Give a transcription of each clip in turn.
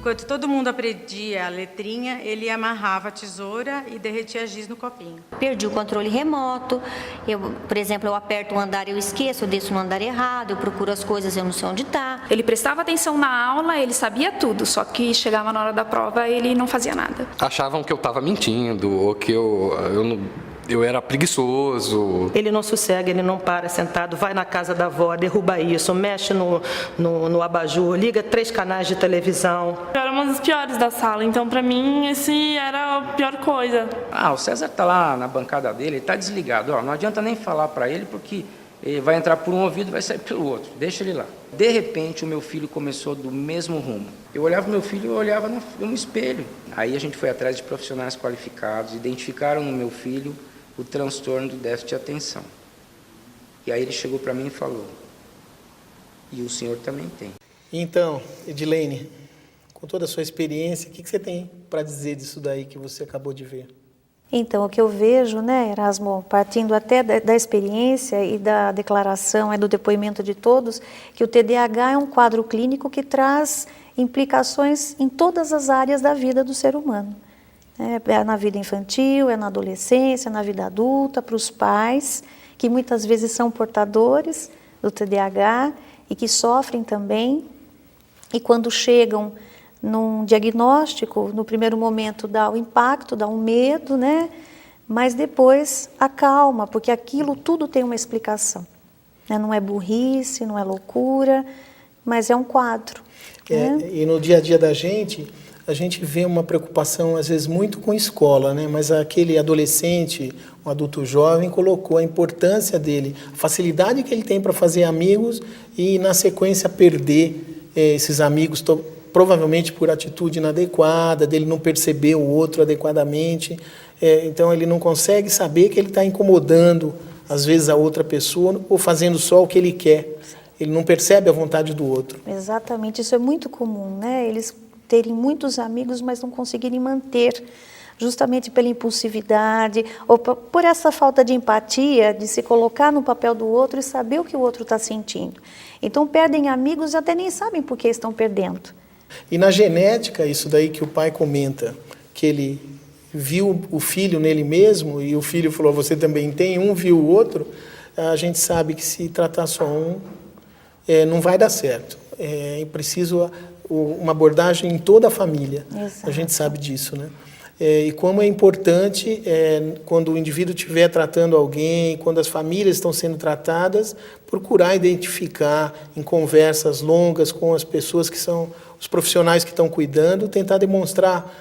Enquanto todo mundo aprendia a letrinha, ele amarrava a tesoura e derretia giz no copinho. Perdi o controle remoto, por exemplo, eu aperto um andar, eu esqueço, eu desço no andar errado, eu procuro as coisas, eu não sei onde está. Ele prestava atenção na aula, ele sabia tudo, só que chegava na hora da prova ele não fazia nada. Achavam que eu estava mentindo, ou que eu era preguiçoso. Ele não sossega, ele não para sentado, vai na casa da avó, derruba isso, mexe no abajur, liga 3 canais de televisão. Eu era uma das piores da sala, então para mim esse era a pior coisa. O César tá lá na bancada dele, ele tá desligado. Não adianta nem falar para ele, porque ele vai entrar por um ouvido e vai sair pelo outro. Deixa ele lá. De repente, o meu filho começou do mesmo rumo. Eu olhava meu filho e eu olhava no espelho. Aí a gente foi atrás de profissionais qualificados, identificaram no meu filho o transtorno do déficit de atenção. E aí ele chegou para mim e falou, e o senhor também tem. Então, Edilene, com toda a sua experiência, o que você tem para dizer disso daí que você acabou de ver? Então, o que eu vejo, né, Erasmo, partindo até da experiência e da declaração, do depoimento de todos, que o TDAH é um quadro clínico que traz implicações em todas as áreas da vida do ser humano. É na vida infantil, é na adolescência, é na vida adulta, para os pais, que muitas vezes são portadores do TDAH e que sofrem também. E quando chegam num diagnóstico, no primeiro momento dá o impacto, dá um medo, né? Mas depois acalma, porque aquilo tudo tem uma explicação. Não é burrice, não é loucura, mas é um quadro. E no dia a dia da gente, a gente vê uma preocupação, às vezes, muito com escola, né? Mas aquele adolescente, um adulto jovem, colocou a importância dele, a facilidade que ele tem para fazer amigos e, na sequência, perder esses amigos, provavelmente por atitude inadequada, dele não perceber o outro adequadamente. Então, ele não consegue saber que ele está incomodando, às vezes, a outra pessoa ou fazendo só o que ele quer. Ele não percebe a vontade do outro. Exatamente, isso é muito comum, né? Eles terem muitos amigos, mas não conseguirem manter, justamente pela impulsividade, ou por essa falta de empatia, de se colocar no papel do outro e saber o que o outro está sentindo. Então, perdem amigos e até nem sabem por que estão perdendo. E na genética, isso daí que o pai comenta, que ele viu o filho nele mesmo, e o filho falou, você também tem, um viu o outro, a gente sabe que se tratar só um, não vai dar certo. É preciso uma abordagem em toda a família. Exato. A gente sabe disso, né? E como é importante, quando o indivíduo estiver tratando alguém, quando as famílias estão sendo tratadas, procurar identificar em conversas longas com as pessoas que são os profissionais que estão cuidando, tentar demonstrar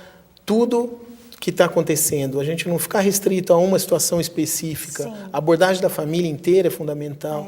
tudo que está acontecendo. A gente não ficar restrito a uma situação específica. Sim. A abordagem da família inteira é fundamental.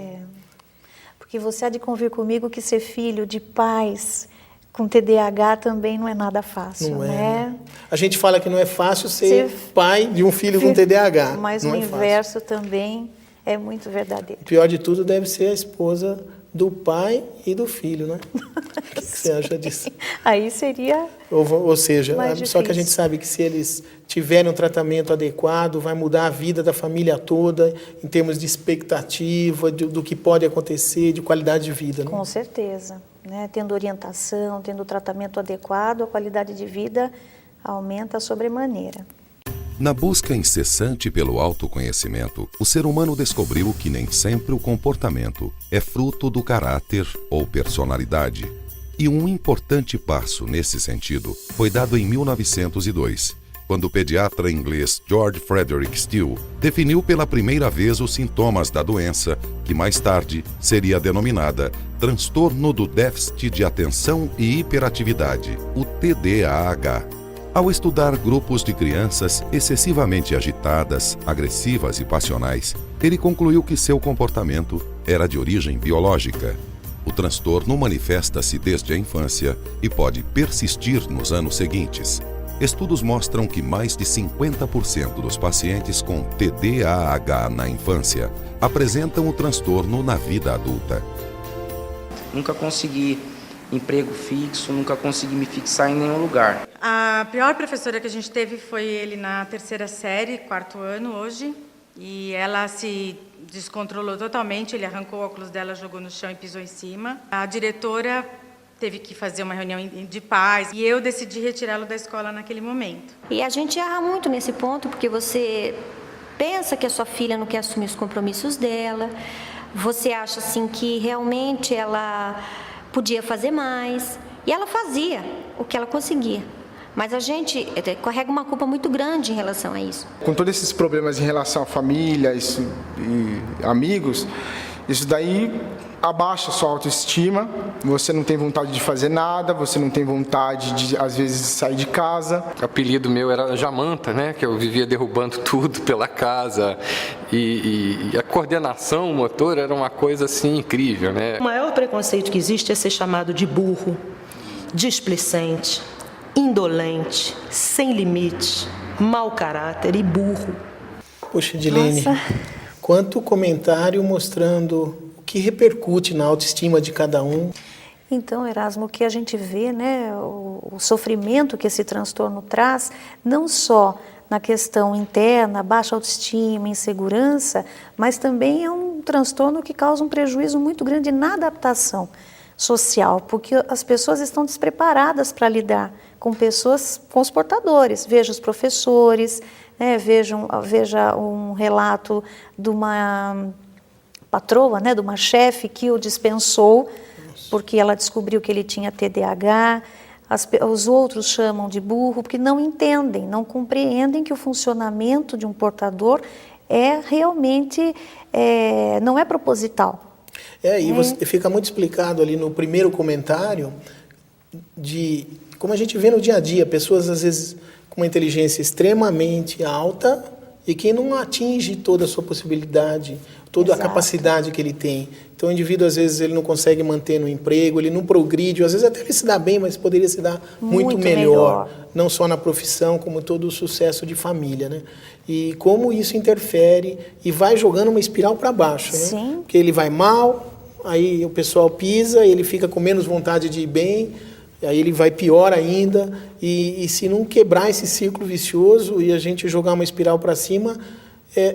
Porque você há de convir comigo que ser filho de pais com TDAH também não é nada fácil, não né? A gente fala que não é fácil ser pai de um filho com TDAH. Mas o inverso também é muito verdadeiro. O pior de tudo deve ser a esposa do pai e do filho, né? O que você acha disso? Aí seria ou seja, mais só difícil. Que a gente sabe que se eles tiverem um tratamento adequado, vai mudar a vida da família toda, em termos de expectativa, do que pode acontecer, de qualidade de vida. Né? Com certeza. Né? Tendo orientação, tendo tratamento adequado, a qualidade de vida aumenta sobremaneira. Na busca incessante pelo autoconhecimento, o ser humano descobriu que nem sempre o comportamento é fruto do caráter ou personalidade. E um importante passo nesse sentido foi dado em 1902, quando o pediatra inglês George Frederick Steele definiu pela primeira vez os sintomas da doença, que mais tarde seria denominada transtorno do déficit de atenção e hiperatividade, o TDAH. Ao estudar grupos de crianças excessivamente agitadas, agressivas e passionais, ele concluiu que seu comportamento era de origem biológica. O transtorno manifesta-se desde a infância e pode persistir nos anos seguintes. Estudos mostram que mais de 50% dos pacientes com TDAH na infância apresentam o transtorno na vida adulta. Nunca consegui emprego fixo, nunca consegui me fixar em nenhum lugar. A pior professora que a gente teve foi ele na 3ª série, 4º ano hoje, e ela se descontrolou totalmente, ele arrancou o óculos dela, jogou no chão e pisou em cima. A diretora teve que fazer uma reunião de pais e eu decidi retirá-lo da escola naquele momento. E a gente erra muito nesse ponto, porque você pensa que a sua filha não quer assumir os compromissos dela, você acha assim que realmente ela podia fazer mais, e ela fazia o que ela conseguia. Mas a gente carrega uma culpa muito grande em relação a isso. Com todos esses problemas em relação à família e amigos, isso daí abaixa a sua autoestima, você não tem vontade de fazer nada, você não tem vontade de, às vezes, sair de casa. O apelido meu era Jamanta, né? Que eu vivia derrubando tudo pela casa e a coordenação motor era uma coisa assim incrível, né? O maior preconceito que existe é ser chamado de burro, displicente, indolente, sem limite, mau caráter e burro. Poxa, Edilene, quanto comentário mostrando o que repercute na autoestima de cada um. Então, Erasmo, o que a gente vê, né, o sofrimento que esse transtorno traz, não só na questão interna, baixa autoestima, insegurança, mas também é um transtorno que causa um prejuízo muito grande na adaptação social, porque as pessoas estão despreparadas para lidar com pessoas, com os portadores. Veja os professores, né, veja um relato de uma patroa, né, de uma chefe que o dispensou porque ela descobriu que ele tinha TDAH. Os outros chamam de burro porque não entendem, não compreendem que o funcionamento de um portador é realmente, não é proposital. E você fica muito explicado ali no primeiro comentário de como a gente vê no dia a dia, pessoas às vezes com uma inteligência extremamente alta e que não atinge toda a sua possibilidade, toda a capacidade que ele tem. Então o indivíduo às vezes ele não consegue manter no emprego, ele não progride, às vezes até ele se dá bem, mas poderia se dar muito melhor, não só na profissão, como todo o sucesso de família, né? E como isso interfere e vai jogando uma espiral para baixo, né? Porque ele vai mal, aí o pessoal pisa, ele fica com menos vontade de ir bem, aí ele vai pior ainda, e se não quebrar esse círculo vicioso e a gente jogar uma espiral para cima,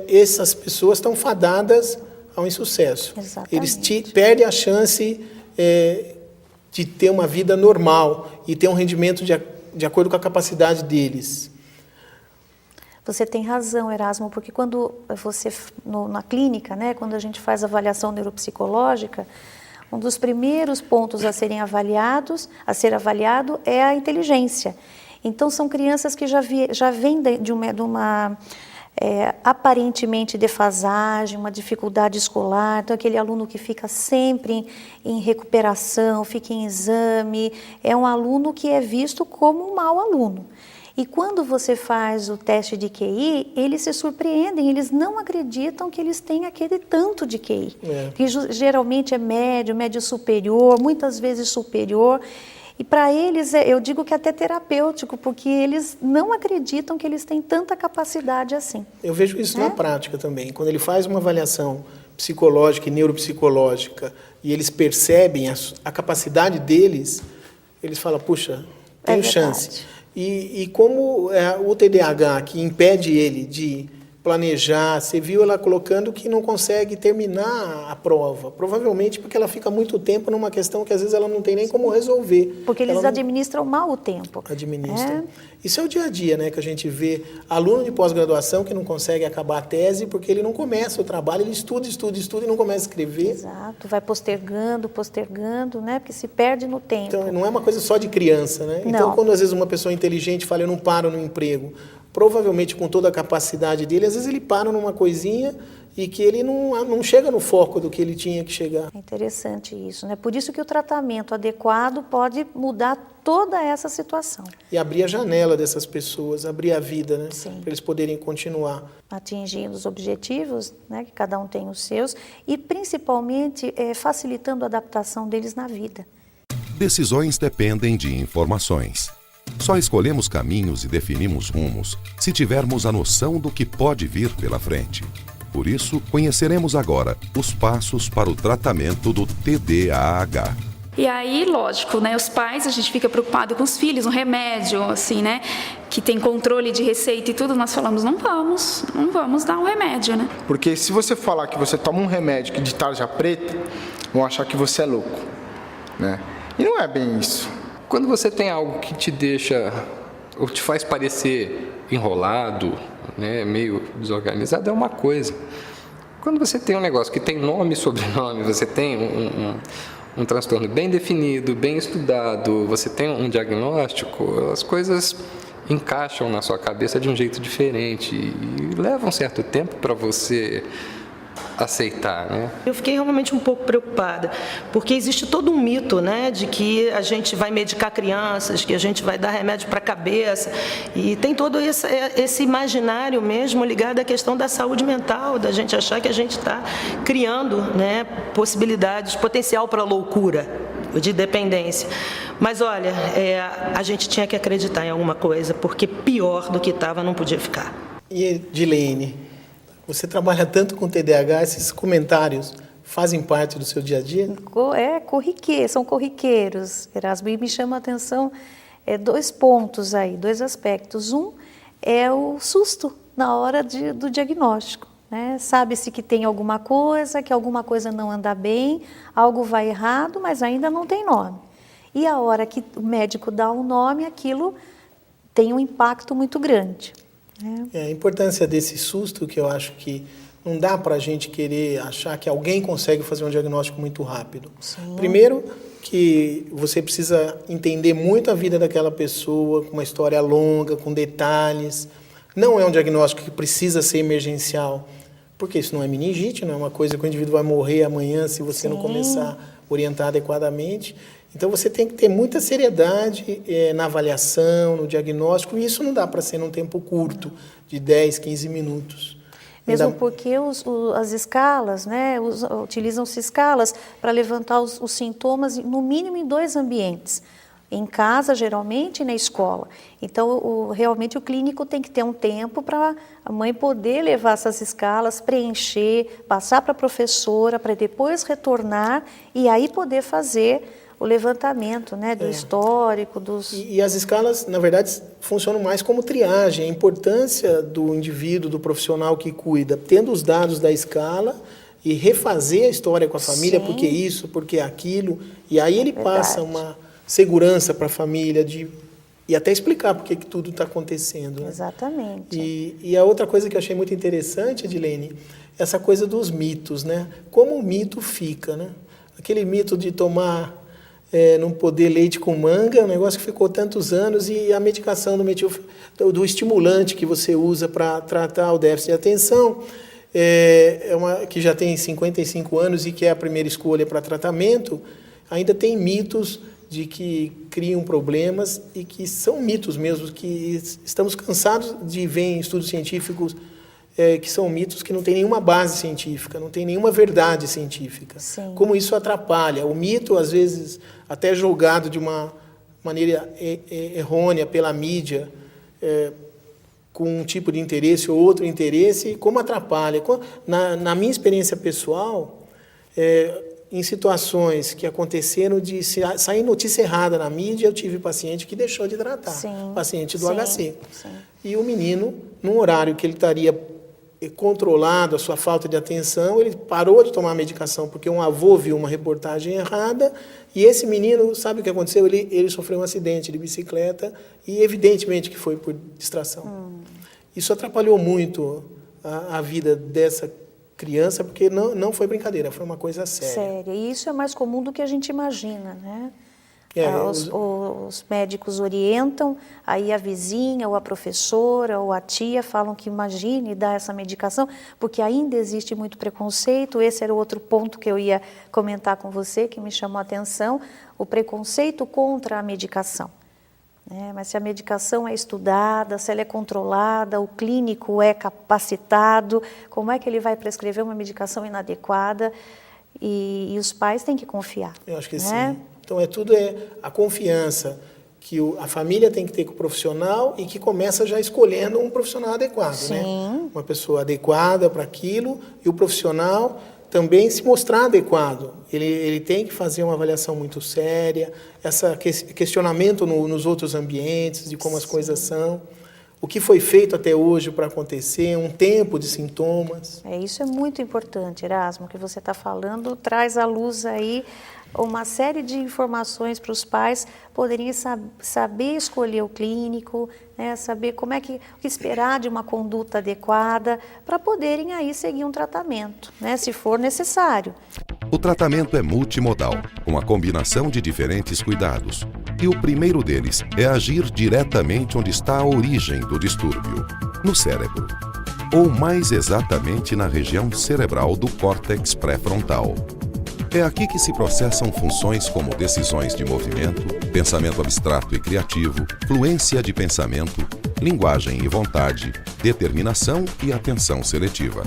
essas pessoas estão fadadas ao insucesso. Exatamente. Eles perdem a chance de ter uma vida normal e ter um rendimento de acordo com a capacidade deles. Você tem razão, Erasmo, porque quando você, na clínica, né, quando a gente faz avaliação neuropsicológica, um dos primeiros pontos a ser avaliado é a inteligência. Então, são crianças que já vêm de uma aparentemente defasagem, uma dificuldade escolar. Então, aquele aluno que fica sempre em recuperação, fica em exame, é um aluno que é visto como um mau aluno. E quando você faz o teste de QI, eles se surpreendem, eles não acreditam que eles têm aquele tanto de QI. Que geralmente é médio superior, muitas vezes superior. E para eles, eu digo que é até terapêutico, porque eles não acreditam que eles têm tanta capacidade assim. Eu vejo isso na prática também. Quando ele faz uma avaliação psicológica e neuropsicológica e eles percebem a capacidade deles, eles falam, puxa, tenho chance. E como o TDAH, que impede ele de planejar, você viu ela colocando que não consegue terminar a prova, provavelmente porque ela fica muito tempo numa questão que às vezes ela não tem nem como resolver. Porque eles administram mal o tempo. Administram. Isso é o dia a dia, né, que a gente vê aluno de pós-graduação que não consegue acabar a tese porque ele não começa o trabalho, ele estuda e não começa a escrever. Exato, vai postergando, né, porque se perde no tempo. Então, não é uma coisa só de criança, né? Não. Então, quando às vezes uma pessoa inteligente fala, eu não paro no emprego, provavelmente com toda a capacidade dele, às vezes ele para numa coisinha e que ele não chega no foco do que ele tinha que chegar. É interessante isso, né? Por isso que o tratamento adequado pode mudar toda essa situação. E abrir a janela dessas pessoas, abrir a vida, né? Sim. Para eles poderem continuar. Atingindo os objetivos, né? Que cada um tem os seus, e principalmente facilitando a adaptação deles na vida. Decisões dependem de informações. Só escolhemos caminhos e definimos rumos se tivermos a noção do que pode vir pela frente. Por isso, conheceremos agora os passos para o tratamento do TDAH. E aí, lógico, né, os pais, a gente fica preocupado com os filhos, um remédio, assim, né, que tem controle de receita e tudo, nós falamos, não vamos dar um remédio, né? Porque se você falar que você toma um remédio de tarja preta, vão achar que você é louco, né? E não é bem isso. Quando você tem algo que te deixa, ou te faz parecer enrolado, né, meio desorganizado, é uma coisa. Quando você tem um negócio que tem nome e sobrenome, você tem um transtorno bem definido, bem estudado, você tem um diagnóstico, as coisas encaixam na sua cabeça de um jeito diferente e leva um certo tempo para você aceitar, né? Eu fiquei realmente um pouco preocupada, porque existe todo um mito, né, de que a gente vai medicar crianças, que a gente vai dar remédio para a cabeça, e tem todo esse imaginário mesmo ligado à questão da saúde mental, da gente achar que a gente está criando, né, possibilidades, potencial para loucura, de dependência. Mas olha, a gente tinha que acreditar em alguma coisa, porque pior do que estava não podia ficar. E Edilene, você trabalha tanto com TDAH, esses comentários fazem parte do seu dia a dia? São corriqueiros, Erasmo, e me chama a atenção 2 pontos aí, 2 aspectos. Um é o susto na hora do diagnóstico, né? Sabe-se que tem alguma coisa, que alguma coisa não anda bem, algo vai errado, mas ainda não tem nome. E a hora que o médico dá um nome, aquilo tem um impacto muito grande. A importância desse susto, que eu acho que não dá para a gente querer achar que alguém consegue fazer um diagnóstico muito rápido. Sim. Primeiro, que você precisa entender muito a vida daquela pessoa, com uma história longa, com detalhes. Não é um diagnóstico que precisa ser emergencial, porque isso não é meningite, não é uma coisa que o indivíduo vai morrer amanhã se você não começar a orientar adequadamente. Então, você tem que ter muita seriedade na avaliação, no diagnóstico, e isso não dá para ser num tempo curto, de 10, 15 minutos. Mesmo porque as escalas, né, utilizam-se escalas para levantar os sintomas, no mínimo em 2 ambientes. Em casa, geralmente, e na escola. Então, realmente, o clínico tem que ter um tempo para a mãe poder levar essas escalas, preencher, passar para a professora, para depois retornar e aí poder fazer o levantamento, né, do histórico, dos... E as escalas, na verdade, funcionam mais como triagem. A importância do indivíduo, do profissional que cuida, tendo os dados da escala e refazer a história com a família, porque isso, porque aquilo, e aí ele passa uma segurança para a família e até explicar por que tudo está acontecendo. Né? Exatamente. E a outra coisa que eu achei muito interessante, Edilene, essa coisa dos mitos, né? Como o mito fica, né? Aquele mito de tomar... não poder leite com manga, é um negócio que ficou tantos anos, e a medicação do estimulante que você usa para tratar o déficit de atenção, que já tem 55 anos e que é a primeira escolha para tratamento, ainda tem mitos de que criam problemas e que são mitos mesmo, que estamos cansados de ver em estudos científicos que são mitos que não têm nenhuma base científica, não tem nenhuma verdade científica. Sim. Como isso atrapalha. O mito, às vezes, até julgado de uma maneira errônea pela mídia, com um tipo de interesse ou outro interesse, como atrapalha. Na minha experiência pessoal, em situações que aconteceram de sair notícia errada na mídia, eu tive paciente que deixou de tratar, paciente do HC. Sim. E o menino, num horário que ele estaria controlado a sua falta de atenção, ele parou de tomar a medicação porque um avô viu uma reportagem errada, e esse menino, sabe o que aconteceu? Ele sofreu um acidente de bicicleta e evidentemente que foi por distração. Isso atrapalhou muito a vida dessa criança, porque não foi brincadeira, foi uma coisa séria. E isso é mais comum do que a gente imagina, né? Os médicos orientam, aí a vizinha, ou a professora, ou a tia falam que imagine dar essa medicação, porque ainda existe muito preconceito. Esse era o outro ponto que eu ia comentar com você, que me chamou a atenção, o preconceito contra a medicação. Mas se a medicação é estudada, se ela é controlada, o clínico é capacitado, como é que ele vai prescrever uma medicação inadequada? E os pais têm que confiar. Eu acho que sim. Então, tudo a confiança que a família tem que ter com o profissional e que começa já escolhendo um profissional adequado. Sim. Né? Uma pessoa adequada para aquilo, e o profissional também se mostrar adequado. Ele tem que fazer uma avaliação muito séria, esse questionamento nos outros ambientes, de como as coisas são, o que foi feito até hoje para acontecer, um tempo de sintomas. Isso é muito importante, Erasmo, que você está falando, traz à luz aí uma série de informações para os pais poderem saber escolher o clínico, né, saber o que esperar de uma conduta adequada, para poderem aí seguir um tratamento, né, se for necessário. O tratamento é multimodal, com a combinação de diferentes cuidados. E o primeiro deles é agir diretamente onde está a origem do distúrbio, no cérebro. Ou mais exatamente na região cerebral do córtex pré-frontal. É aqui que se processam funções como decisões de movimento, pensamento abstrato e criativo, fluência de pensamento, linguagem e vontade, determinação e atenção seletiva.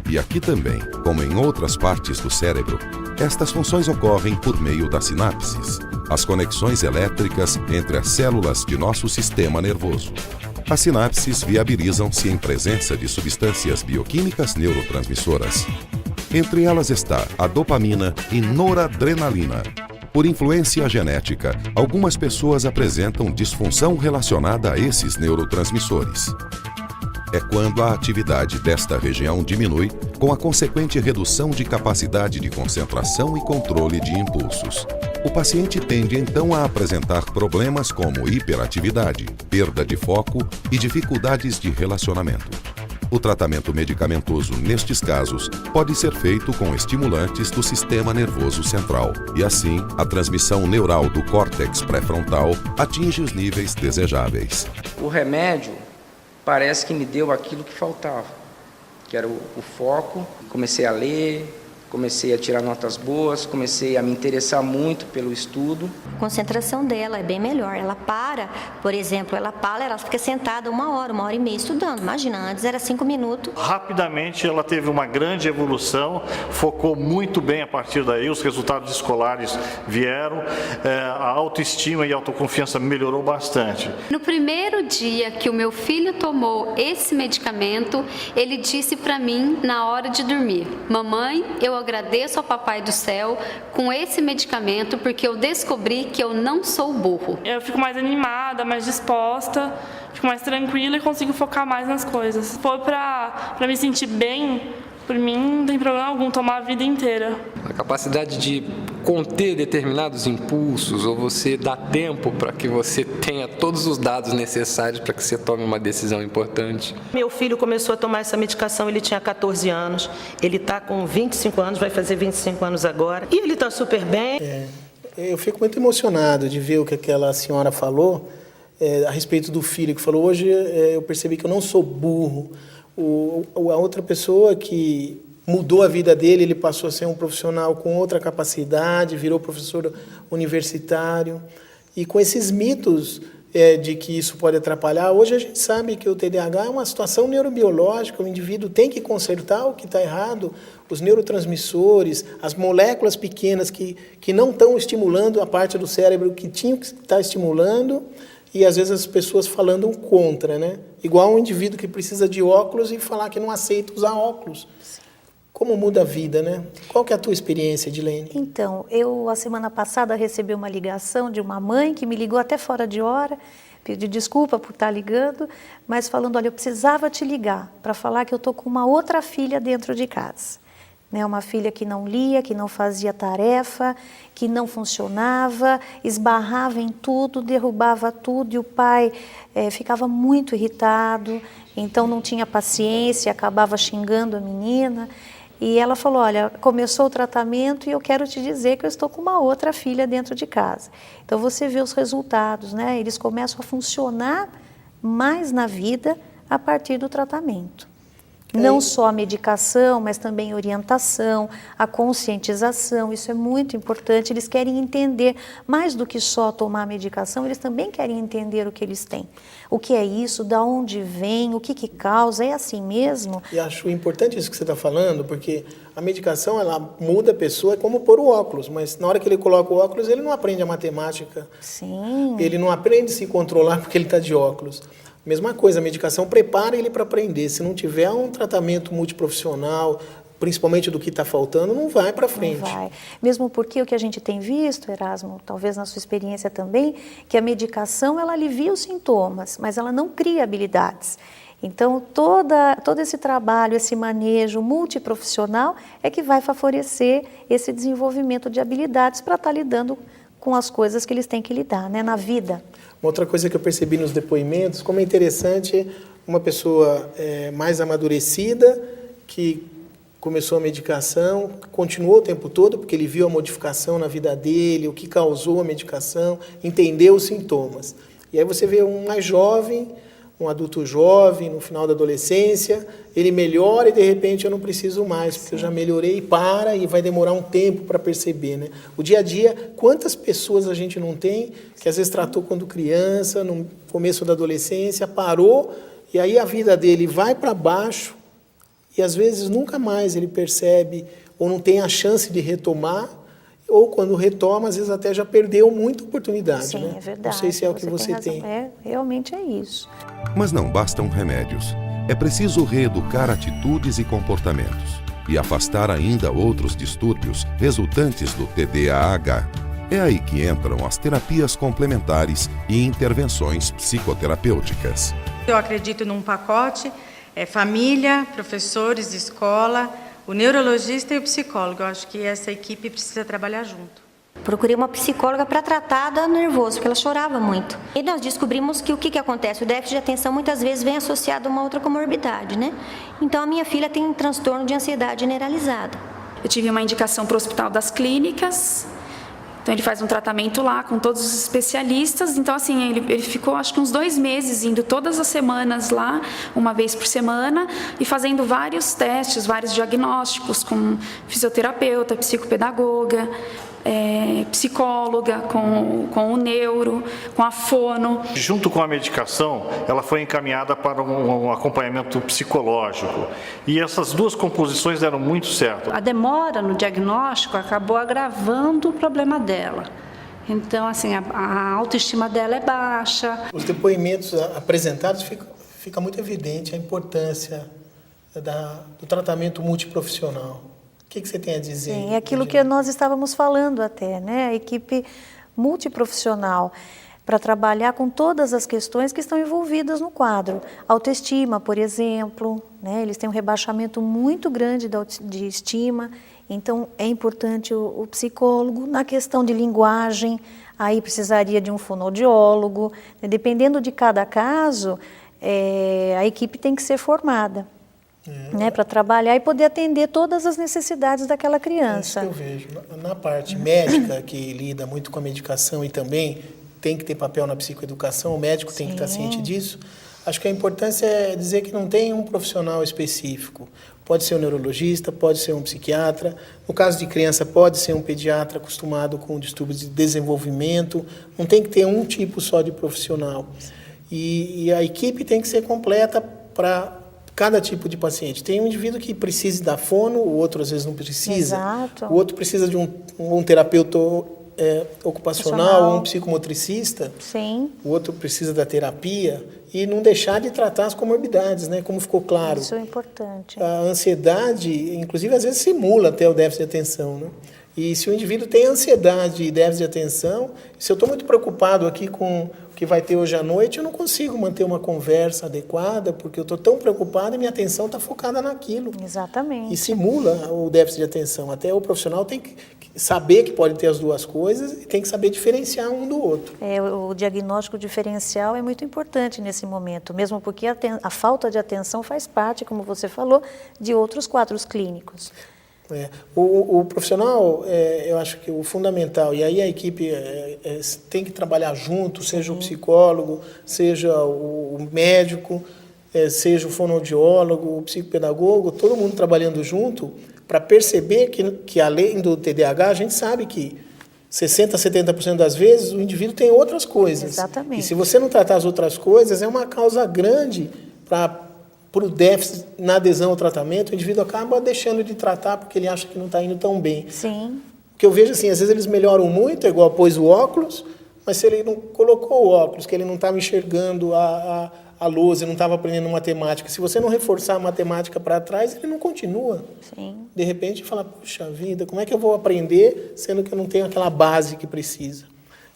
E aqui também, como em outras partes do cérebro, estas funções ocorrem por meio das sinapses, as conexões elétricas entre as células de nosso sistema nervoso. As sinapses viabilizam-se em presença de substâncias bioquímicas neurotransmissoras. Entre elas está a dopamina e noradrenalina. Por influência genética, algumas pessoas apresentam disfunção relacionada a esses neurotransmissores. É quando a atividade desta região diminui, com a consequente redução de capacidade de concentração e controle de impulsos. O paciente tende então a apresentar problemas como hiperatividade, perda de foco e dificuldades de relacionamento. O tratamento medicamentoso nestes casos pode ser feito com estimulantes do sistema nervoso central e assim a transmissão neural do córtex pré-frontal atinge os níveis desejáveis. O remédio parece que me deu aquilo que faltava, que era o foco. Comecei a ler, comecei a tirar notas boas, comecei a me interessar muito pelo estudo. A concentração dela é bem melhor. Ela para, por exemplo, ela fica sentada 1 hora, 1 hora e meia estudando. Imagina, antes era 5 minutos. Rapidamente ela teve uma grande evolução, focou muito bem a partir daí, os resultados escolares vieram, a autoestima e a autoconfiança melhorou bastante. No primeiro dia que o meu filho tomou esse medicamento, ele disse para mim na hora de dormir: mamãe, eu agradeço ao Papai do Céu com esse medicamento porque eu descobri que eu não sou burro. Eu fico mais animada, mais disposta, fico mais tranquila e consigo focar mais nas coisas. Se for para me sentir bem, por mim não tem problema algum tomar a vida inteira. A capacidade de conter determinados impulsos, ou você dá tempo para que você tenha todos os dados necessários para que você tome uma decisão importante. Meu filho começou a tomar essa medicação, ele tinha 14 anos, ele está com 25 anos, vai fazer 25 anos agora, e ele está super bem. Eu fico muito emocionado de ver o que aquela senhora falou a respeito do filho, que falou: hoje eu percebi que eu não sou burro. A outra pessoa que mudou a vida dele, ele passou a ser um profissional com outra capacidade, virou professor universitário. E com esses mitos de que isso pode atrapalhar, hoje a gente sabe que o TDAH é uma situação neurobiológica, o indivíduo tem que consertar o que está errado, os neurotransmissores, as moléculas pequenas que não estão estimulando a parte do cérebro que tinham que estar estimulando, e às vezes as pessoas falando contra, né? Igual um indivíduo que precisa de óculos e falar que não aceita usar óculos. Como muda a vida, né? Qual que é a tua experiência, Edilene? Então, a semana passada recebi uma ligação de uma mãe que me ligou até fora de hora, pedi desculpa por estar ligando, mas falando: olha, eu precisava te ligar para falar que eu estou com uma outra filha dentro de casa. Né, uma filha que não lia, que não fazia tarefa, que não funcionava, esbarrava em tudo, derrubava tudo, e o pai ficava muito irritado, então não tinha paciência, acabava xingando a menina. E ela falou: olha, começou o tratamento e eu quero te dizer que eu estou com uma outra filha dentro de casa. Então você vê os resultados, né? Eles começam a funcionar mais na vida a partir do tratamento. Não só a medicação, mas também a orientação, a conscientização, isso é muito importante. Eles querem entender, mais do que só tomar a medicação, eles também querem entender o que eles têm. O que é isso, de onde vem, o que causa, é assim mesmo? E acho importante isso que você está falando, porque a medicação, ela muda a pessoa, é como pôr o óculos, mas na hora que ele coloca o óculos, ele não aprende a matemática. Sim. Ele não aprende a se controlar porque ele está de óculos. Mesma coisa, a medicação prepara ele para aprender. Se não tiver um tratamento multiprofissional, principalmente do que está faltando, não vai para frente. Não vai. Mesmo porque o que a gente tem visto, Erasmo, talvez na sua experiência também, que a medicação ela alivia os sintomas, mas ela não cria habilidades. Então, todo esse trabalho, esse manejo multiprofissional é que vai favorecer esse desenvolvimento de habilidades para estar lidando com as coisas que eles têm que lidar, né, na vida. Uma outra coisa que eu percebi nos depoimentos, como é interessante uma pessoa mais amadurecida, que começou a medicação, continuou o tempo todo, porque ele viu a modificação na vida dele, o que causou a medicação, entendeu os sintomas. E aí você vê um mais jovem, um adulto jovem, no final da adolescência, ele melhora e de repente eu não preciso mais, porque eu já melhorei e para, e vai demorar um tempo para perceber, né? O dia a dia, quantas pessoas a gente não tem, que às vezes tratou quando criança, no começo da adolescência, parou, e aí a vida dele vai para baixo, e às vezes nunca mais ele percebe, ou não tem a chance de retomar, ou quando retoma, às vezes até já perdeu muita oportunidade. Sim, né? é verdade. Não sei se é o que você tem. Realmente é isso. Mas não bastam remédios. É preciso reeducar atitudes e comportamentos e afastar ainda outros distúrbios resultantes do TDAH. É aí que entram as terapias complementares e intervenções psicoterapêuticas. Eu acredito num pacote, família, professores, escola, o neurologista e o psicólogo. Eu acho que essa equipe precisa trabalhar junto. Procurei uma psicóloga para tratar do nervoso, porque ela chorava muito. E nós descobrimos que o que acontece? O déficit de atenção muitas vezes vem associado a uma outra comorbidade, né? Então a minha filha tem um transtorno de ansiedade generalizada. Eu tive uma indicação para o Hospital das Clínicas. Então ele faz um tratamento lá com todos os especialistas. Então assim, ele ficou acho que uns 2 meses indo todas as semanas lá, uma vez por semana, e fazendo vários testes, vários diagnósticos com fisioterapeuta, psicopedagoga, psicóloga, com o neuro, com a fono. Junto com a medicação, ela foi encaminhada para um acompanhamento psicológico. E essas duas composições deram muito certo. A demora no diagnóstico acabou agravando o problema dela. Então, assim, a autoestima dela é baixa. Os depoimentos apresentados fica muito evidente a importância do tratamento multiprofissional. O que você tem a dizer? Sim, é aquilo que nós estávamos falando até, né? A equipe multiprofissional para trabalhar com todas as questões que estão envolvidas no quadro. Autoestima, por exemplo, né? Eles têm um rebaixamento muito grande de estima, então é importante o psicólogo. Na questão de linguagem, aí precisaria de um fonoaudiólogo. Dependendo de cada caso, a equipe tem que ser formada. Né, para trabalhar e poder atender todas as necessidades daquela criança. É isso que eu vejo. Na parte médica, que lida muito com a medicação e também tem que ter papel na psicoeducação, o médico tem que estar ciente disso. Acho que a importância é dizer que não tem um profissional específico. Pode ser um neurologista, pode ser um psiquiatra. No caso de criança, pode ser um pediatra acostumado com distúrbios de desenvolvimento. Não tem que ter um tipo só de profissional. E a equipe tem que ser completa para cada tipo de paciente. Tem um indivíduo que precisa da fono, o outro às vezes não precisa. Exato. O outro precisa de um terapeuta ocupacional, um psicomotricista. Sim. O outro precisa da terapia e não deixar de tratar as comorbidades, né? Como ficou claro. Isso é importante. A ansiedade, inclusive, às vezes simula até o déficit de atenção, né? E se o indivíduo tem ansiedade e déficit de atenção, se eu estou muito preocupado aqui com o que vai ter hoje à noite, eu não consigo manter uma conversa adequada, porque eu estou tão preocupado e minha atenção está focada naquilo. Exatamente. E simula o déficit de atenção. Até o profissional tem que saber que pode ter as duas coisas e tem que saber diferenciar um do outro. O diagnóstico diferencial é muito importante nesse momento, mesmo porque a falta de atenção faz parte, como você falou, de outros quadros clínicos. O profissional, eu acho que o fundamental, e aí a equipe tem que trabalhar junto, seja o psicólogo, seja o médico, seja o fonoaudiólogo, o psicopedagogo, todo mundo trabalhando junto para perceber que além do TDAH, a gente sabe que 60%, 70% das vezes o indivíduo tem outras coisas. Exatamente. E se você não tratar as outras coisas, é uma causa grande para o déficit na adesão ao tratamento. O indivíduo acaba deixando de tratar porque ele acha que não está indo tão bem. Sim. O que eu vejo assim, às vezes eles melhoram muito, é igual pôs o óculos, mas se ele não colocou o óculos, que ele não estava enxergando a lousa, não estava aprendendo matemática, se você não reforçar a matemática para trás, ele não continua. Sim. De repente fala, puxa vida, como é que eu vou aprender sendo que eu não tenho aquela base que precisa?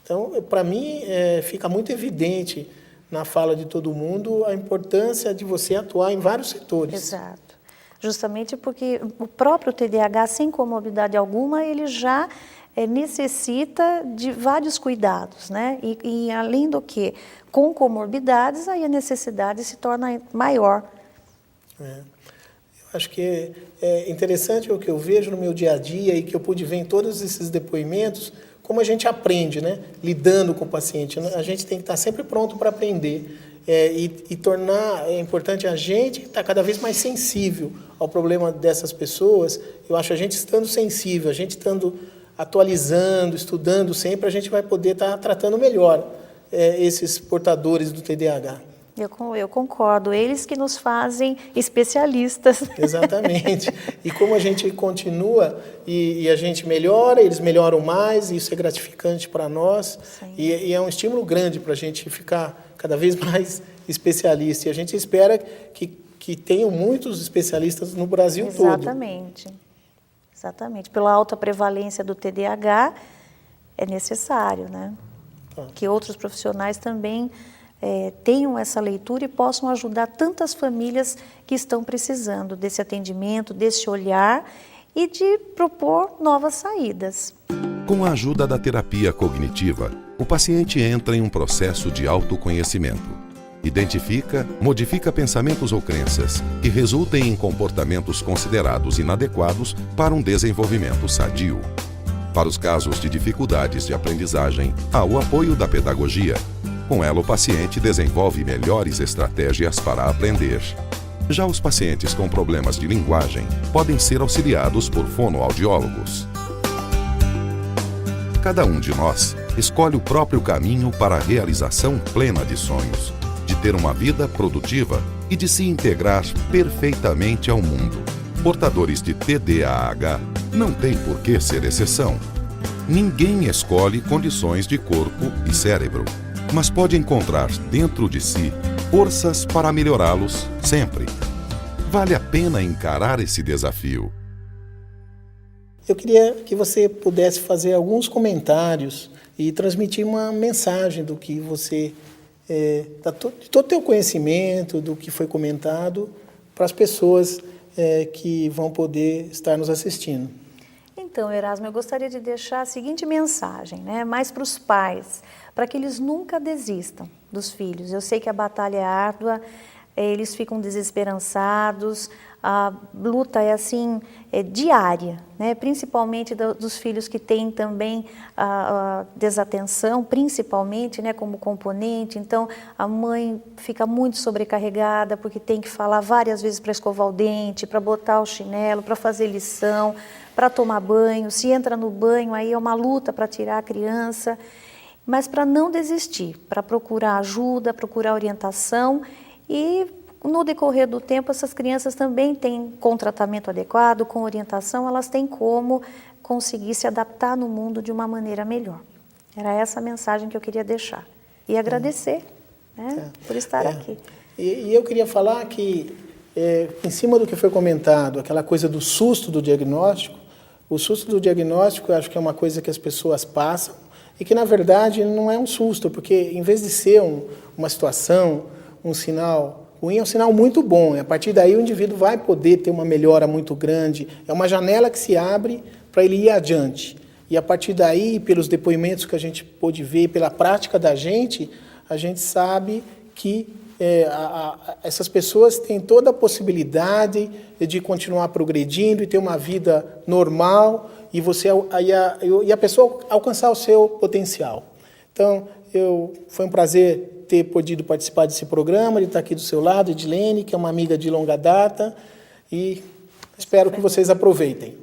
Então, para mim, fica muito evidente na fala de todo mundo a importância de você atuar em vários setores. Exato. Justamente porque o próprio TDAH, sem comorbidade alguma, ele já necessita de vários cuidados, né? E além do que, com comorbidades, aí a necessidade se torna maior. Eu acho que é interessante o que eu vejo no meu dia a dia e que eu pude ver em todos esses depoimentos, como a gente aprende, né? Lidando com o paciente. A gente tem que estar sempre pronto para aprender. E tornar importante a gente estar cada vez mais sensível ao problema dessas pessoas. Eu acho que a gente estando sensível, a gente estando atualizando, estudando sempre, a gente vai poder estar tratando melhor esses portadores do TDAH. Eu concordo, eles que nos fazem especialistas. Exatamente. E como a gente continua e a gente melhora, eles melhoram mais, e isso é gratificante para nós. E é um estímulo grande para a gente ficar cada vez mais especialista. E a gente espera que tenham muitos especialistas no Brasil todo. Exatamente. Pela alta prevalência do TDAH, é necessário, né? Que outros profissionais também tenham essa leitura e possam ajudar tantas famílias que estão precisando desse atendimento, desse olhar e de propor novas saídas. Com a ajuda da terapia cognitiva, o paciente entra em um processo de autoconhecimento. Identifica, modifica pensamentos ou crenças que resultem em comportamentos considerados inadequados para um desenvolvimento sadio. Para os casos de dificuldades de aprendizagem, há o apoio da pedagogia. Com ela, o paciente desenvolve melhores estratégias para aprender. Já os pacientes com problemas de linguagem podem ser auxiliados por fonoaudiólogos. Cada um de nós escolhe o próprio caminho para a realização plena de sonhos, de ter uma vida produtiva e de se integrar perfeitamente ao mundo. Portadores de TDAH não têm por que ser exceção. Ninguém escolhe condições de corpo e cérebro, mas pode encontrar dentro de si forças para melhorá-los sempre. Vale a pena encarar esse desafio. Eu queria que você pudesse fazer alguns comentários e transmitir uma mensagem do que você, de todo o teu conhecimento, do que foi comentado, para as pessoas que vão poder estar nos assistindo. Então, Erasmo, eu gostaria de deixar a seguinte mensagem, né? Mais para os pais, para que eles nunca desistam dos filhos. Eu sei que a batalha é árdua, eles ficam desesperançados, a luta é assim, diária, né? Principalmente dos filhos que têm também a desatenção, principalmente, né, como componente. Então, a mãe fica muito sobrecarregada porque tem que falar várias vezes para escovar o dente, para botar o chinelo, para fazer lição, para tomar banho. Se entra no banho, aí é uma luta para tirar a criança. Mas para não desistir, para procurar ajuda, procurar orientação e, no decorrer do tempo, essas crianças também têm, com tratamento adequado, com orientação, elas têm como conseguir se adaptar no mundo de uma maneira melhor. Era essa a mensagem que eu queria deixar. E agradecer, né, por estar aqui. E eu queria falar que, em cima do que foi comentado, aquela coisa do susto do diagnóstico, o susto do diagnóstico eu acho que é uma coisa que as pessoas passam e que, na verdade, não é um susto, porque, em vez de ser uma situação, um sinal ruim, é um sinal muito bom. E a partir daí o indivíduo vai poder ter uma melhora muito grande. É uma janela que se abre para ele ir adiante. E a partir daí, pelos depoimentos que a gente pôde ver, pela prática da gente, a gente sabe que essas pessoas têm toda a possibilidade de continuar progredindo e ter uma vida normal e a pessoa alcançar o seu potencial. Então, foi um prazer ter podido participar desse programa, de estar aqui do seu lado, Edilene, que é uma amiga de longa data, e espero que vocês aproveitem.